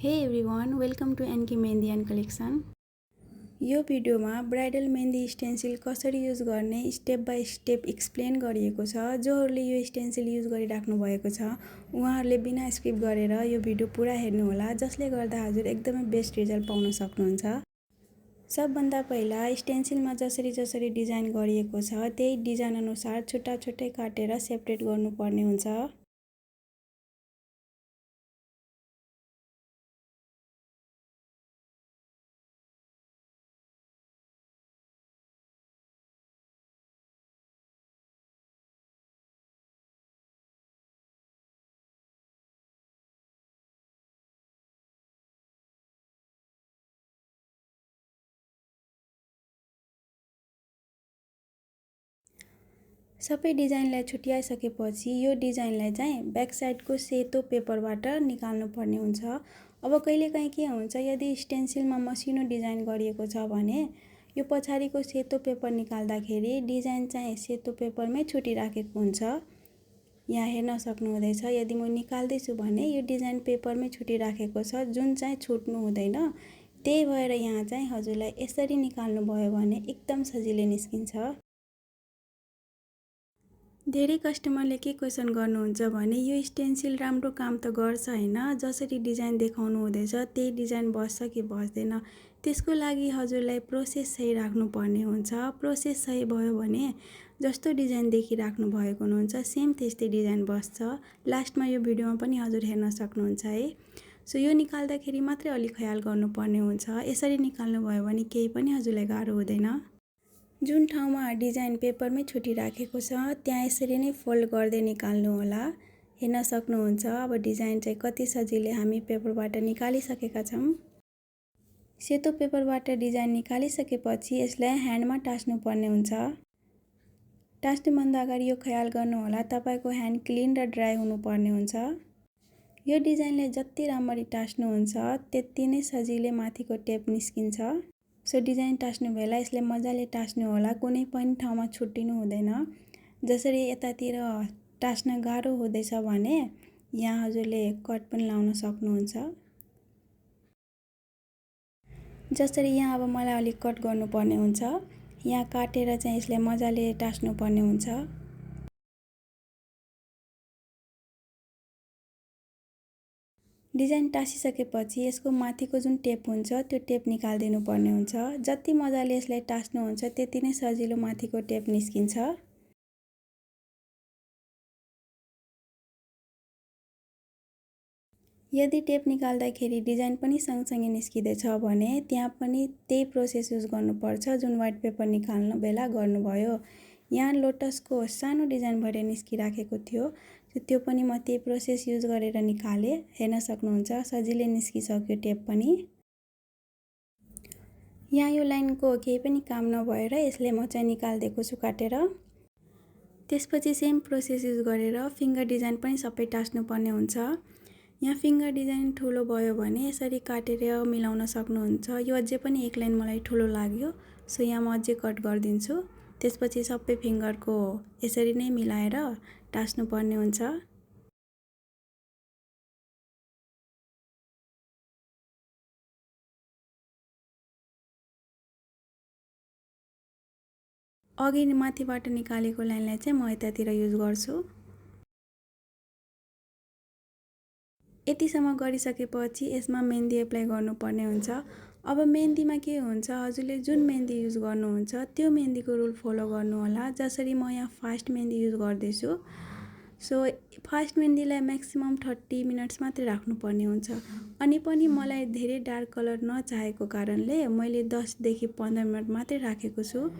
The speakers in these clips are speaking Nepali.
Hey everyone, welcome to NK mehndi and collection. यो भिडियोमा ब्राइडल मेहन्दी स्टेन्सिल कसरी युज गर्ने स्टेप बाई स्टेप एक्सप्लेन गरिएको छ। जोहरूले यो स्टेन्सिल युज गरिराख्नु भएको छ उहाँहरूले बिना स्किप गरेर यो भिडियो पुरा हेर्नुहोला, जसले गर्दा हजुर एकदमै बेस्ट रिजल्ट पाउन सक्नुहुन्छ। सबभन्दा पहिला स्टेन्सिलमा जसरी डिजाइन गरिएको छ त्यही डिजाइन अनुसार छुट्टा छुट्टै काटेर सेपरेट गर्नुपर्ने हुन्छ। सबै डिजाइनलाई छुट्याइसकेपछि यो डिजाइनलाई चाहिँ ब्याक साइडको सेतो पेपरबाट निकाल्नु पर्ने हुन्छ। अब कहिलेकाहीँ के हुन्छ, यदि स्टेन्सिलमा मसिनो डिजाइन गरिएको छ भने यो पछाडिको सेतो पेपर निकाल्दाखेरि डिजाइन चाहिँ सेतो पेपरमै छुटिराखेको हुन्छ। यहाँ हेर्न सक्नुहुँदैछ, यदि म निकाल्दैछु भने यो डिजाइन पेपरमै छुटिराखेको छ, जुन चाहिँ छुट्नु हुँदैन। त्यही भएर यहाँ चाहिँ हजुरलाई यसरी निकाल्नु भयो भने एकदम सजिलै निस्किन्छ। धेरै कस्टमरले के क्वेसन गर्नुहुन्छ भने यो स्टेन्सिल राम्रो काम त गर्छ हैन, जसरी डिजाइन देखाउनु हुँदैछ त्यही डिजाइन बस्छ कि बस्दैन। त्यसको लागि हजुरलाई प्रोसेस सही राख्नु पर्ने हुन्छ। प्रोसेस सही भयो भने जस्तो डिजाइन देखिराख्नु भएको हुनुहुन्छ सेम त्यस्तै डिजाइन बस्छ। लास्टमा यो भिडियोमा पनि हजुर हेर्न सक्नुहुन्छ है। सो यो निकाल्दाखेरि मात्रै अलि ख्याल गर्नुपर्ने हुन्छ। यसरी निकाल्नु भयो भने केही पनि हजुरलाई गाह्रो हुँदैन। जुन ठाउँमा डिजाइन पेपरमै छुटिराखेको छ त्यहाँ यसरी नै फोल्ड गर्दै निकाल्नु होला। हेर्न सक्नुहुन्छ अब डिजाइन चाहिँ कति सजिलै हामी पेपरबाट निकालिसकेका छौँ। सेतो पेपरबाट डिजाइन निकालिसकेपछि यसलाई ह्यान्डमा टाँस्नु पर्ने हुन्छ। टाँस्नुभन्दा अगाडि यो ख्याल गर्नु होला तपाईको ह्यान्ड क्लिन र ड्राई हुनुपर्ने हुन्छ। यो डिजाइनलाई जति राम्ररी टाँस्नुहुन्छ त्यति नै सजिलै माथिको टेप निस्किन्छ। सो डिजाइन टाँस्नु बेला यसले मजाले टाँस्नु होला, कुनै पनि ठाउँमा छुट्टिनु हुँदैन। जसरी यतातिर टाँस्न गाह्रो हुँदैछ भने यहाँ हजुरले कट पनि लाउन सक्नुहुन्छ। जसरी यहाँ अब मलाई अलिक कट गर्नुपर्ने हुन्छ, यहाँ काटेर चाहिँ यसलाई मजाले टाँस्नु पर्ने हुन्छ। डिजाइन टाँसिसकेपछि यसको माथिको जुन टेप हुन्छ त्यो टेप निकालिदिनु पर्ने हुन्छ। जति मजाले यसलाई टाँस्नुहुन्छ त्यति नै सजिलो माथिको टेप निस्किन्छ। यदि टेप निकाल्दाखेरि डिजाइन पनि सँगसँगै निस्किँदैछ भने त्यहाँ पनि त्यही प्रोसेस युज गर्नुपर्छ जुन व्हाइट पेपर निकाल्नु बेला गर्नुभयो। यहाँ लोटसको सानो डिजाइन भएर निस्किराखेको थियो, त्यो पनि म त्यही प्रोसेस युज गरेर निकालेँ। हेर्न सक्नुहुन्छ सजिलै निस्किसक्यो टेप पनि। यहाँ यो लाइनको केही पनि काम नभएर यसले म चाहिँ निकाल्दिएको छु काटेर। त्यसपछि सेम प्रोसेस युज गरेर फिङ्गर डिजाइन पनि सबै टाँस्नु पर्ने हुन्छ। यहाँ फिङ्गर डिजाइन ठुलो भयो भने यसरी काटेर मिलाउन सक्नुहुन्छ। यो अझै पनि एक लाइन मलाई ठुलो लाग्यो, सो यहाँ म अझै कट गरिदिन्छु। त्यसपछि सबै फिङ्गरको यसरी नै मिलाएर टाँस्नु पर्ने हुन्छ। अघि माथिबाट निकालेको लाइनलाई चाहिँ म यतातिर युज गर्छु। यतिसम्म गरिसकेपछि यसमा मेहन्दी एप्लाई गर्नुपर्ने हुन्छ। अब मेहन्दीमा के हुन्छ, हजुरले जुन मेहन्दी युज गर्नुहुन्छ त्यो मेहन्दीको रुल फलो गर्नु होला। जसरी म यहाँ फास्ट मेहन्दी युज गर्दैछु, सो फास्ट मेहन्दीलाई म्याक्सिमम 30 मिनट्स मात्रै राख्नुपर्ने हुन्छ। अनि पनि मलाई धेरै डार्क कलर नचाहेको कारणले मैले 10 देखि 15 मिनट मात्रै राखेको छु।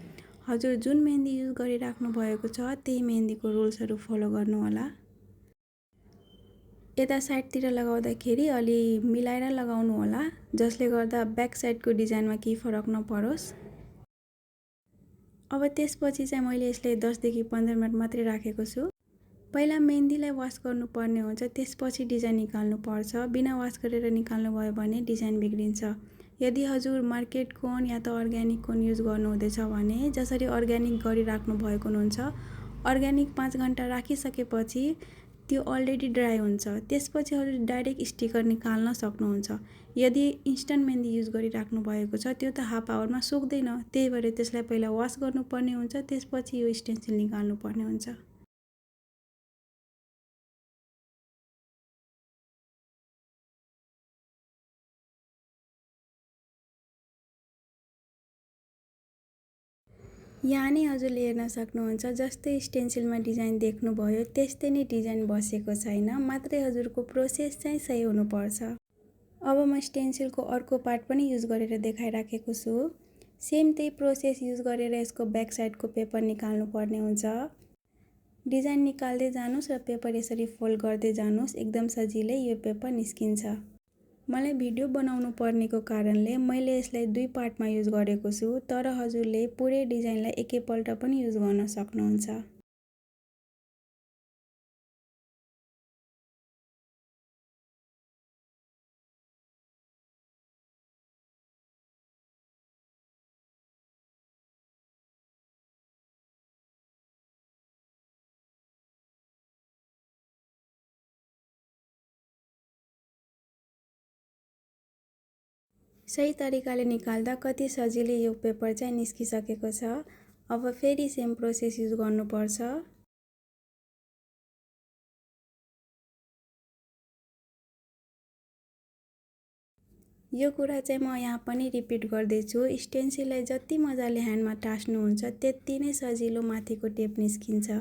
हजुर जुन मेहन्दी युज गरिराख्नु भएको छ त्यही मेहन्दीको रुल्सहरू फलो गर्नु होला। यता साइडतिर लगाउँदाखेरि अलि मिलाएर लगाउनु होला, जसले गर्दा ब्याक साइडको डिजाइनमा केही फरक नपरोस्। अब त्यसपछि चाहिँ मैले यसलाई 10 देखि 15 मिनट मात्रै राखेको छु। पहिला मेहन्दीलाई वास गर्नुपर्ने हुन्छ, त्यसपछि डिजाइन निकाल्नु पर्छ। बिना वास गरेर निकाल्नु भयो भने डिजाइन बिग्रिन्छ। यदि हजुर मार्केट कोन या त अर्ग्यानिक कोन युज गर्नु हुँदैछ भने जसरी अर्ग्यानिक गरिराख्नु भएको हुनुहुन्छ, अर्ग्यानिक 5 घण्टा राखिसकेपछि त्यो अलरेडी ड्राई हुन्छ। त्यसपछि हजुर डाइरेक्ट स्टिकर निकाल्न सक्नुहुन्छ। यदि इन्स्ट्यान्ट मेहन्दी युज गरिराख्नु भएको छ त्यो त हाफ आवरमा सुक्दैन, त्यही भएर त्यसलाई पहिला वास गर्नुपर्ने हुन्छ, त्यसपछि यो स्टेन्सिल निकाल्नुपर्ने हुन्छ। यहाँ नै हजुरले हेर्न सक्नुहुन्छ, जस्तै स्टेन्सिलमा डिजाइन देख्नुभयो त्यस्तै नै डिजाइन बसेको छैन, मात्रै हजुरको प्रोसेस चाहिँ सही हुनुपर्छ। अब म स्टेन्सिलको अर्को पार्ट पनि युज गरेर देखाइराखेको छु। सेम त्यही प्रोसेस युज गरेर यसको ब्याक साइडको पेपर निकाल्नु पर्ने हुन्छ। डिजाइन निकाल्दै जानुहोस् र पेपर यसरी फोल्ड गर्दै जानुहोस्, एकदम सजिलै यो पेपर निस्किन्छ। मलाई भिडियो बनाउनु पर्नेको कारणले मैले यसलाई दुई पार्टमा युज गरेको छु, तर हजुरले पुरै डिजाइनलाई एकैपल्ट पनि युज गर्न सक्नुहुन्छ। सही तरिकाले निकाल्दा कति सजिलै यो पेपर चाहिँ निस्किसकेको छ। अब फेरि सेम प्रोसेस युज गर्नुपर्छ। यो कुरा चाहिँ म यहाँ पनि रिपिट गर्दैछु, स्टेन्सिललाई जति मजाले ह्यान्डमा टास्नुहुन्छ त्यति नै सजिलो माथिको टेप निस्किन्छ।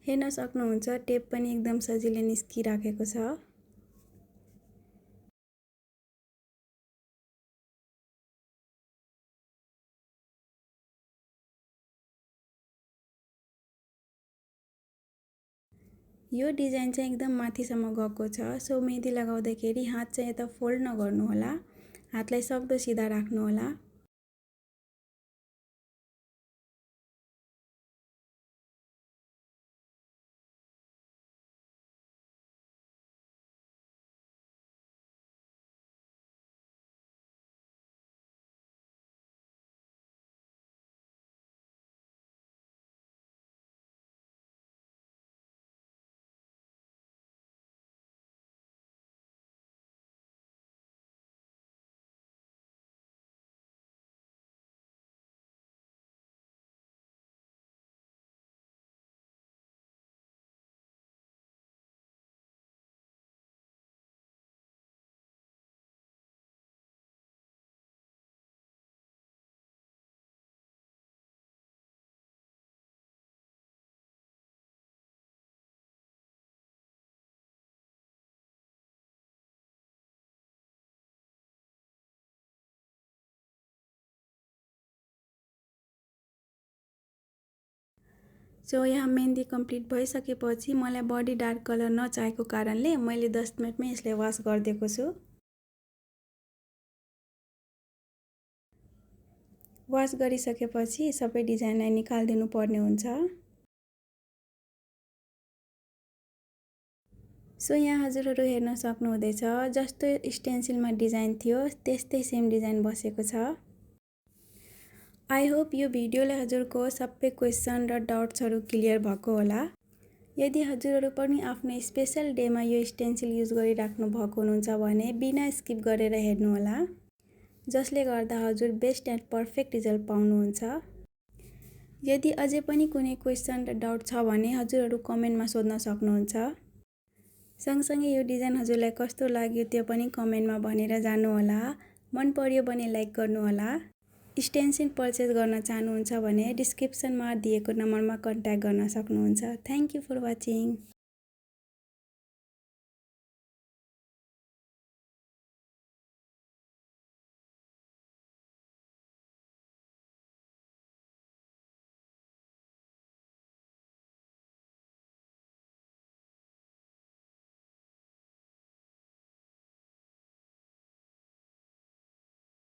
हेर्न सक्नुहुन्छ टेप पनि एकदम सजिलै निस्किराखेको छ। यो डिजाइन चाहिँ एकदम माथिसम्म गएको छ, सो मेहन्दी लगाउँदाखेरि हात चाहिँ यता फोल्ड नगर्नु होला, हातलाई सक्दो सिधा राख्नु होला। सो यहाँ मेहन्दी कम्प्लिट भइसकेपछि मलाई बडी डार्क कलर नचाहेको कारणले मैले 10 मिनटमै यसलाई वास गरिदिएको छु। वास गरिसकेपछि सबै डिजाइनलाई निकालिदिनु पर्ने हुन्छ। सो यहाँ हजुरहरू हेर्न सक्नुहुँदैछ, जस्तो स्टेन्सिलमा डिजाइन थियो त्यस्तै सेम डिजाइन बसेको छ। आई होप यो भिडियोले हजुरको सबै क्वेसन र डाउट्सहरू क्लियर भएको होला। यदि हजुरहरू पनि आफ्नो स्पेशल डेमा यो स्टेन्सिल युज गरिराख्नु भएको हुनुहुन्छ भने बिना स्किप गरेर हेर्नुहोला, जसले गर्दा हजुर बेस्ट एन्ड पर्फेक्ट रिजल्ट पाउनुहुन्छ। यदि अझै पनि कुनै क्वेसन र डाउट छ भने हजुरहरू कमेन्टमा सोध्न सक्नुहुन्छ। सँगसँगै यो डिजाइन हजुरलाई कस्तो लाग्यो त्यो पनि कमेन्टमा भनेर जानुहोला। मन पर्यो भने लाइक गर्नुहोला। स्टेन्सिल पर्चेस गर्न चाहनुहुन्छ भने डिस्क्रिप्सनमा दिएको नम्बरमा कन्ट्याक्ट गर्न सक्नुहुन्छ। Thank you for watching.